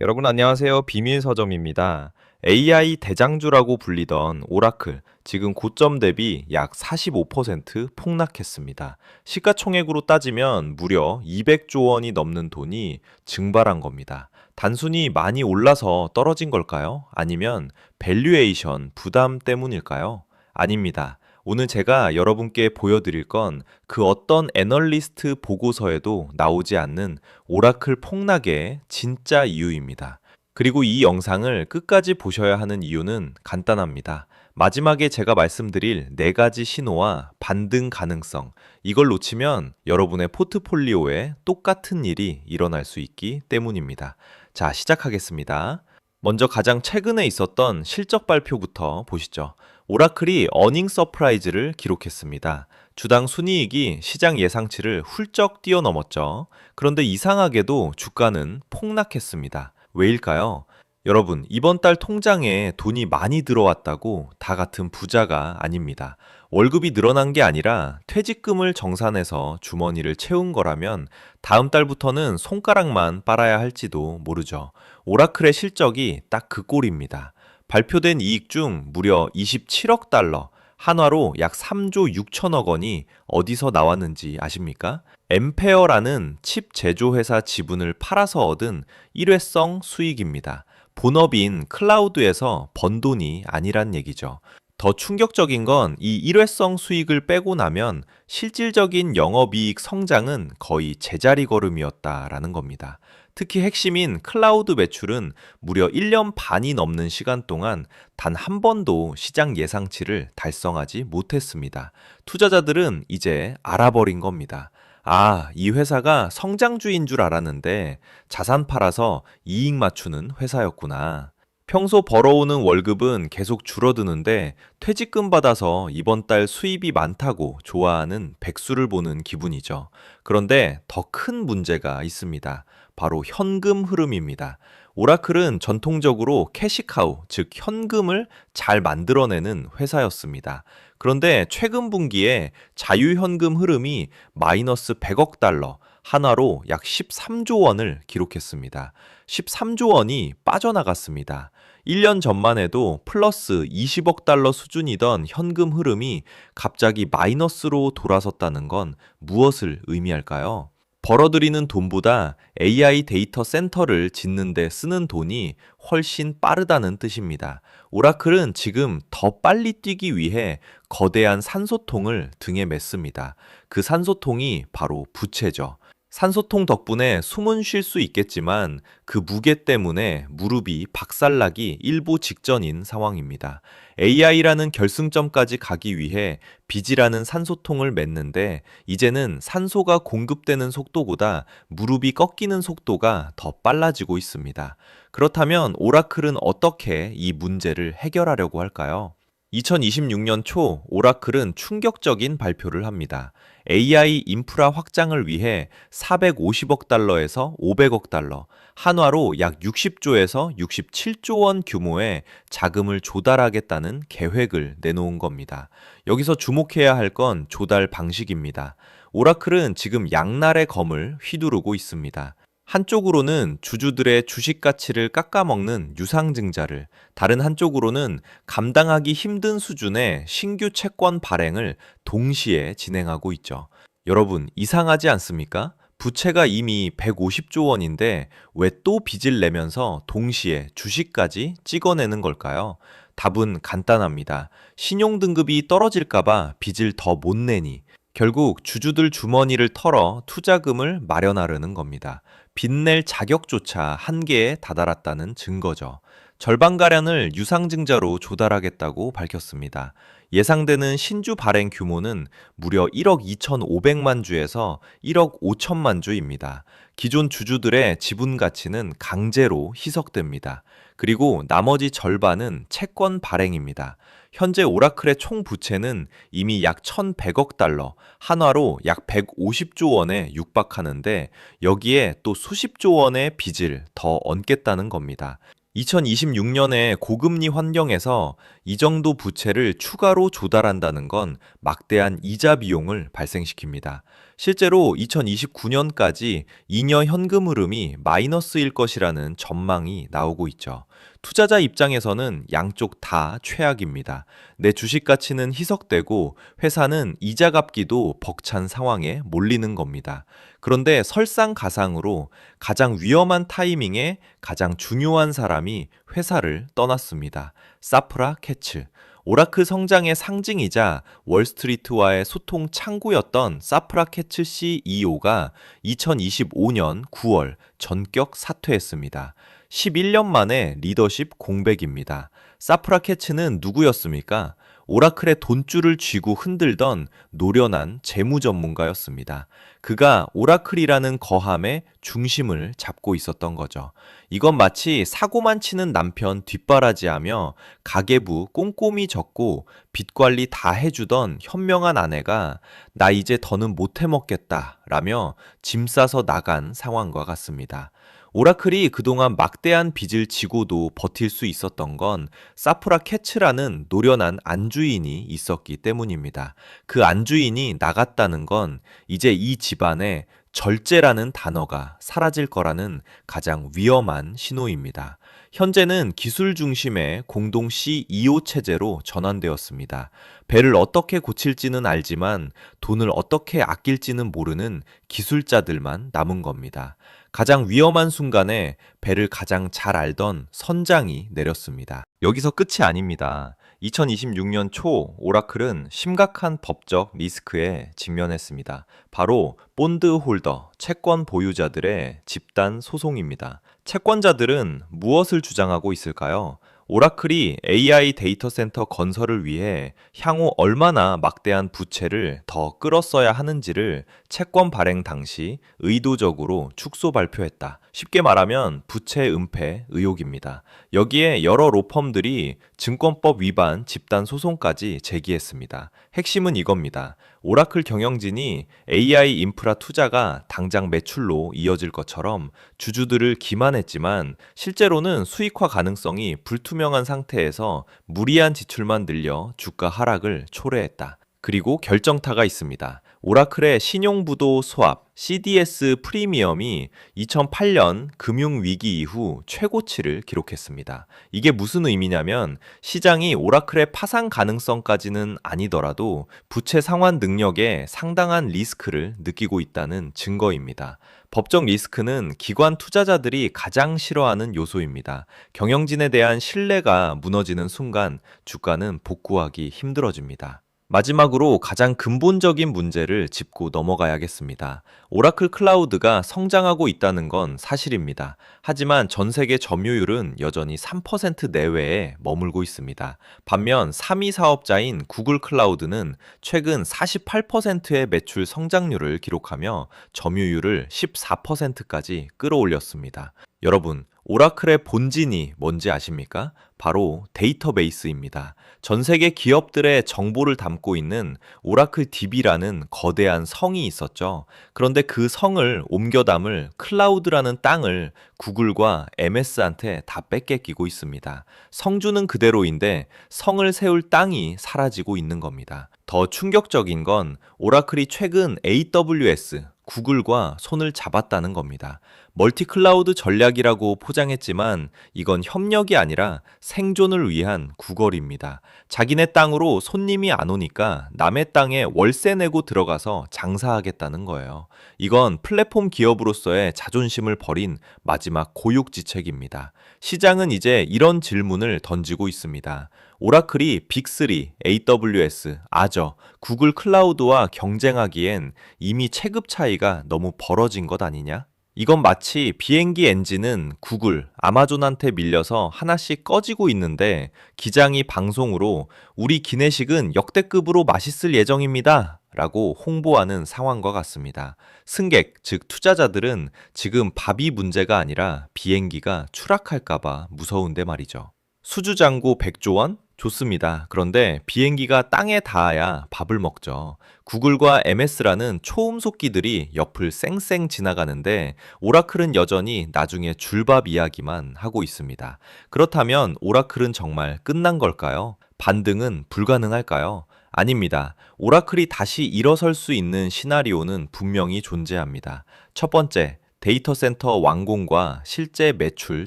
여러분 안녕하세요. 비밀서점입니다. AI 대장주라고 불리던 오라클, 지금 고점 대비 약 45% 폭락했습니다. 시가총액으로 따지면 무려 200조 원이 넘는 돈이 증발한 겁니다. 단순히 많이 올라서 떨어진 걸까요? 아니면 밸류에이션 부담 때문일까요? 아닙니다. 오늘 제가 여러분께 보여드릴 건 그 어떤 애널리스트 보고서에도 나오지 않는 오라클 폭락의 진짜 이유입니다. 그리고 이 영상을 끝까지 보셔야 하는 이유는 간단합니다. 마지막에 제가 말씀드릴 4가지 신호와 반등 가능성, 이걸 놓치면 여러분의 포트폴리오에 똑같은 일이 일어날 수 있기 때문입니다. 자, 시작하겠습니다. 먼저 가장 최근에 있었던 실적 발표부터 보시죠. 오라클이 어닝 서프라이즈를 기록했습니다. 주당 순이익이 시장 예상치를 훌쩍 뛰어넘었죠. 그런데 이상하게도 주가는 폭락했습니다. 왜일까요? 여러분, 이번 달 통장에 돈이 많이 들어왔다고 다 같은 부자가 아닙니다. 월급이 늘어난 게 아니라 퇴직금을 정산해서 주머니를 채운 거라면 다음 달부터는 손가락만 빨아야 할지도 모르죠. 오라클의 실적이 딱 그 꼴입니다. 발표된 이익 중 무려 27억 달러, 한화로 약 3조 6천억 원이 어디서 나왔는지 아십니까? 엠페어라는 칩 제조회사 지분을 팔아서 얻은 일회성 수익입니다. 본업인 클라우드에서 번 돈이 아니란 얘기죠. 더 충격적인 건 이 일회성 수익을 빼고 나면 실질적인 영업이익 성장은 거의 제자리 걸음이었다라는 겁니다. 특히 핵심인 클라우드 매출은 무려 1년 반이 넘는 시간 동안 단 한 번도 시장 예상치를 달성하지 못했습니다. 투자자들은 이제 알아버린 겁니다. 아, 이 회사가 성장주인 줄 알았는데 자산 팔아서 이익 맞추는 회사였구나. 평소 벌어오는 월급은 계속 줄어드는데 퇴직금 받아서 이번 달 수입이 많다고 좋아하는 백수를 보는 기분이죠. 그런데 더 큰 문제가 있습니다. 바로 현금 흐름입니다. 오라클은 전통적으로 캐시카우, 즉 현금을 잘 만들어내는 회사였습니다. 그런데 최근 분기에 자유현금 흐름이 마이너스 100억 달러, 한화로 약 13조 원을 기록했습니다. 13조 원이 빠져나갔습니다. 1년 전만 해도 플러스 20억 달러 수준이던 현금 흐름이 갑자기 마이너스로 돌아섰다는 건 무엇을 의미할까요? 벌어들이는 돈보다 AI 데이터 센터를 짓는 데 쓰는 돈이 훨씬 빠르다는 뜻입니다. 오라클은 지금 더 빨리 뛰기 위해 거대한 산소통을 등에 맸습니다. 그 산소통이 바로 부채죠. 산소통 덕분에 숨은 쉴 수 있겠지만 그 무게 때문에 무릎이 박살나기 일보 직전인 상황입니다. AI라는 결승점까지 가기 위해 빚이라는 산소통을 맺는데 이제는 산소가 공급되는 속도보다 무릎이 꺾이는 속도가 더 빨라지고 있습니다. 그렇다면 오라클은 어떻게 이 문제를 해결하려고 할까요? 2026년 초 오라클은 충격적인 발표를 합니다. AI 인프라 확장을 위해 450억 달러에서 500억 달러, 한화로 약 60조에서 67조 원 규모의 자금을 조달하겠다는 계획을 내놓은 겁니다. 여기서 주목해야 할 건 조달 방식입니다. 오라클은 지금 양날의 검을 휘두르고 있습니다. 한쪽으로는 주주들의 주식 가치를 깎아먹는 유상증자를, 다른 한쪽으로는 감당하기 힘든 수준의 신규 채권 발행을 동시에 진행하고 있죠. 여러분, 이상하지 않습니까? 부채가 이미 150조 원인데 왜 또 빚을 내면서 동시에 주식까지 찍어내는 걸까요? 답은 간단합니다. 신용등급이 떨어질까봐 빚을 더 못 내니 결국 주주들 주머니를 털어 투자금을 마련하려는 겁니다. 빚낼 자격조차 한계에 다다랐다는 증거죠. 절반가량을 유상증자로 조달하겠다고 밝혔습니다. 예상되는 신주 발행 규모는 무려 1억 2,500만 주에서 1억 5천만 주입니다. 기존 주주들의 지분 가치는 강제로 희석됩니다. 그리고 나머지 절반은 채권 발행입니다. 현재 오라클의 총 부채는 이미 약 1,100억 달러, 한화로 약 150조 원에 육박하는데 여기에 또 수십조 원의 빚을 더 얹겠다는 겁니다. 2026년에 고금리 환경에서 이 정도 부채를 추가로 조달한다는 건 막대한 이자 비용을 발생시킵니다. 실제로 2029년까지 잉여 현금 흐름이 마이너스일 것이라는 전망이 나오고 있죠. 투자자 입장에서는 양쪽 다 최악입니다. 내 주식 가치는 희석되고 회사는 이자 갚기도 벅찬 상황에 몰리는 겁니다. 그런데 설상가상으로 가장 위험한 타이밍에 가장 중요한 사람이 회사를 떠났습니다. 사프라 캐츠. 오라클 성장의 상징이자 월스트리트와의 소통 창구였던 사프라 캐츠 CEO가 2025년 9월 전격 사퇴했습니다. 11년 만에 리더십 공백입니다. 사프라 캐츠는 누구였습니까? 오라클의 돈줄을 쥐고 흔들던 노련한 재무 전문가였습니다. 그가 오라클이라는 거함의 중심을 잡고 있었던 거죠. 이건 마치 사고만 치는 남편 뒷바라지하며 가계부 꼼꼼히 적고 빚 관리 다 해주던 현명한 아내가 나 이제 더는 못 해먹겠다 라며 짐 싸서 나간 상황과 같습니다. 오라클이 그동안 막대한 빚을 지고도 버틸 수 있었던 건 사프라 캐츠라는 노련한 안주인이 있었기 때문입니다. 그 안주인이 나갔다는 건 이제 이 집안에 절제라는 단어가 사라질 거라는 가장 위험한 신호입니다. 현재는 기술 중심의 공동 CEO 체제로 전환되었습니다. 배를 어떻게 고칠지는 알지만 돈을 어떻게 아낄지는 모르는 기술자들만 남은 겁니다. 가장 위험한 순간에 배를 가장 잘 알던 선장이 내렸습니다. 여기서 끝이 아닙니다. 2026년 초 오라클은 심각한 법적 리스크에 직면했습니다. 바로 본드 홀더, 채권 보유자들의 집단 소송입니다. 채권자들은 무엇을 주장하고 있을까요? 오라클이 AI 데이터 센터 건설을 위해 향후 얼마나 막대한 부채를 더 끌었어야 하는지를 채권 발행 당시 의도적으로 축소 발표했다. 쉽게 말하면 부채 은폐 의혹입니다. 여기에 여러 로펌들이 증권법 위반 집단 소송까지 제기했습니다. 핵심은 이겁니다. 오라클 경영진이 AI 인프라 투자가 당장 매출로 이어질 것처럼 주주들을 기만했지만 실제로는 수익화 가능성이 불투명한 상태에서 무리한 지출만 늘려 주가 하락을 초래했다. 그리고 결정타가 있습니다. 오라클의 신용부도 스왑 CDS 프리미엄이 2008년 금융위기 이후 최고치를 기록했습니다. 이게 무슨 의미냐면 시장이 오라클의 파산 가능성까지는 아니더라도 부채 상환 능력에 상당한 리스크를 느끼고 있다는 증거입니다. 법적 리스크는 기관 투자자들이 가장 싫어하는 요소입니다. 경영진에 대한 신뢰가 무너지는 순간 주가는 복구하기 힘들어집니다. 마지막으로 가장 근본적인 문제를 짚고 넘어가야겠습니다. 오라클 클라우드가 성장하고 있다는 건 사실입니다. 하지만 전 세계 점유율은 여전히 3% 내외에 머물고 있습니다. 반면 3위 사업자인 구글 클라우드는 최근 48%의 매출 성장률을 기록하며 점유율을 14%까지 끌어올렸습니다. 여러분, 오라클의 본진이 뭔지 아십니까? 바로 데이터베이스입니다. 전 세계 기업들의 정보를 담고 있는 오라클 DB라는 거대한 성이 있었죠. 그런데 그 성을 옮겨 담을 클라우드라는 땅을 구글과 MS한테 다 뺏기고 있습니다. 성주는 그대로인데 성을 세울 땅이 사라지고 있는 겁니다. 더 충격적인 건 오라클이 최근 AWS, 구글과 손을 잡았다는 겁니다. 멀티 클라우드 전략이라고 포장했지만 이건 협력이 아니라 생존을 위한 구걸입니다. 자기네 땅으로 손님이 안 오니까 남의 땅에 월세 내고 들어가서 장사하겠다는 거예요. 이건 플랫폼 기업으로서의 자존심을 버린 마지막 고육지책입니다. 시장은 이제 이런 질문을 던지고 있습니다. 오라클이 빅3, AWS, 아저, 구글 클라우드와 경쟁하기엔 이미 체급 차이가 너무 벌어진 것 아니냐? 이건 마치 비행기 엔진은 구글, 아마존한테 밀려서 하나씩 꺼지고 있는데 기장이 방송으로 우리 기내식은 역대급으로 맛있을 예정입니다. 라고 홍보하는 상황과 같습니다. 승객, 즉 투자자들은 지금 밥이 문제가 아니라 비행기가 추락할까봐 무서운데 말이죠. 수주잔고 100조 원? 좋습니다. 그런데 비행기가 땅에 닿아야 밥을 먹죠. 구글과 MS라는 초음속기들이 옆을 쌩쌩 지나가는데 오라클은 여전히 나중에 줄밥 이야기만 하고 있습니다. 그렇다면 오라클은 정말 끝난 걸까요? 반등은 불가능할까요? 아닙니다. 오라클이 다시 일어설 수 있는 시나리오는 분명히 존재합니다. 첫 번째, 데이터 센터 완공과 실제 매출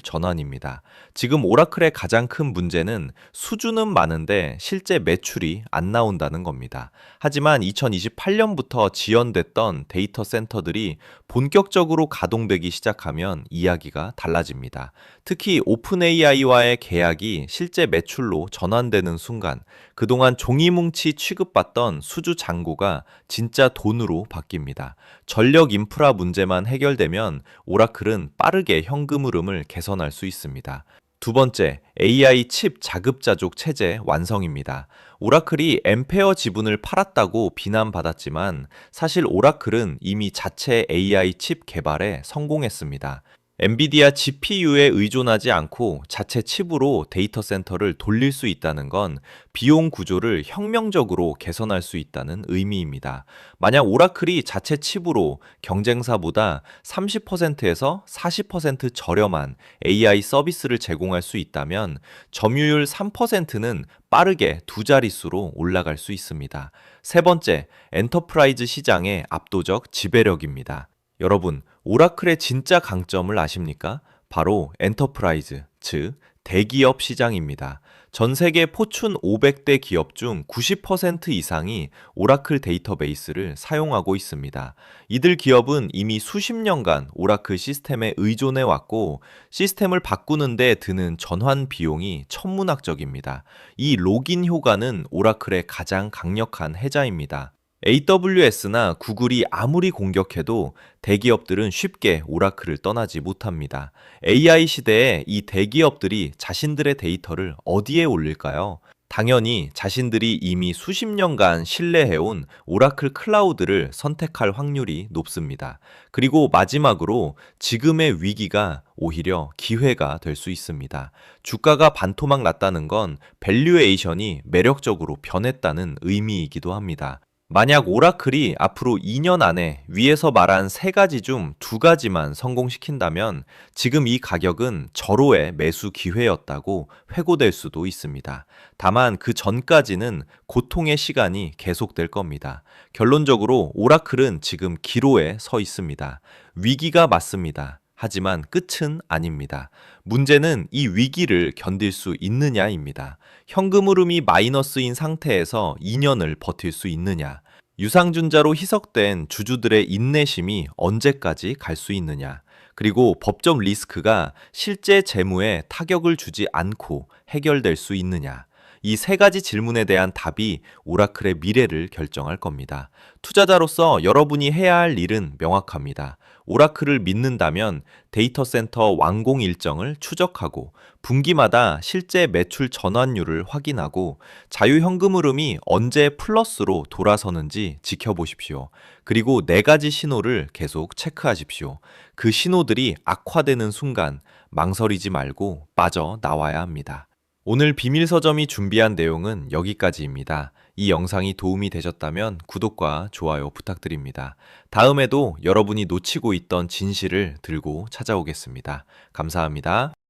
전환입니다. 지금 오라클의 가장 큰 문제는 수주는 많은데 실제 매출이 안 나온다는 겁니다. 하지만 2028년부터 지연됐던 데이터 센터들이 본격적으로 가동되기 시작하면 이야기가 달라집니다. 특히 오픈 AI와의 계약이 실제 매출로 전환되는 순간 그동안 종이뭉치 취급받던 수주 잔고가 진짜 돈으로 바뀝니다. 전력 인프라 문제만 해결되면 오라클은 빠르게 현금 흐름을 개선할 수 있습니다. 두 번째, AI 칩 자급자족 체제 완성입니다. 오라클이 엠페어 지분을 팔았다고 비난받았지만 사실 오라클은 이미 자체 AI 칩 개발에 성공했습니다. 엔비디아 GPU에 의존하지 않고 자체 칩으로 데이터 센터를 돌릴 수 있다는 건 비용 구조를 혁명적으로 개선할 수 있다는 의미입니다. 만약 오라클이 자체 칩으로 경쟁사보다 30%에서 40% 저렴한 AI 서비스를 제공할 수 있다면 점유율 3%는 빠르게 두 자릿수로 올라갈 수 있습니다. 세 번째, 엔터프라이즈 시장의 압도적 지배력입니다. 여러분, 오라클의 진짜 강점을 아십니까? 바로 엔터프라이즈, 즉 대기업 시장입니다. 전 세계 포춘 500대 기업 중 90% 이상이 오라클 데이터베이스를 사용하고 있습니다. 이들 기업은 이미 수십 년간 오라클 시스템에 의존해 왔고 시스템을 바꾸는데 드는 전환 비용이 천문학적입니다. 이 로긴 효과는 오라클의 가장 강력한 해자입니다. AWS나 구글이 아무리 공격해도 대기업들은 쉽게 오라클을 떠나지 못합니다. AI 시대에 이 대기업들이 자신들의 데이터를 어디에 올릴까요? 당연히 자신들이 이미 수십 년간 신뢰해온 오라클 클라우드를 선택할 확률이 높습니다. 그리고 마지막으로 지금의 위기가 오히려 기회가 될 수 있습니다. 주가가 반토막 났다는 건 밸류에이션이 매력적으로 변했다는 의미이기도 합니다. 만약 오라클이 앞으로 2년 안에 위에서 말한 세 가지 중 두 가지만 성공시킨다면 지금 이 가격은 절호의 매수 기회였다고 회고될 수도 있습니다. 다만 그 전까지는 고통의 시간이 계속될 겁니다. 결론적으로 오라클은 지금 기로에 서 있습니다. 위기가 맞습니다. 하지만 끝은 아닙니다. 문제는 이 위기를 견딜 수 있느냐입니다. 현금 흐름이 마이너스인 상태에서 2년을 버틸 수 있느냐? 유상증자로 희석된 주주들의 인내심이 언제까지 갈 수 있느냐? 그리고 법적 리스크가 실제 재무에 타격을 주지 않고 해결될 수 있느냐? 이 세 가지 질문에 대한 답이 오라클의 미래를 결정할 겁니다. 투자자로서 여러분이 해야 할 일은 명확합니다. 오라클을 믿는다면 데이터 센터 완공 일정을 추적하고 분기마다 실제 매출 전환율을 확인하고 자유현금 흐름이 언제 플러스로 돌아서는지 지켜보십시오. 그리고 네 가지 신호를 계속 체크하십시오. 그 신호들이 악화되는 순간 망설이지 말고 빠져나와야 합니다. 오늘 비밀서점이 준비한 내용은 여기까지입니다. 이 영상이 도움이 되셨다면 구독과 좋아요 부탁드립니다. 다음에도 여러분이 놓치고 있던 진실을 들고 찾아오겠습니다. 감사합니다.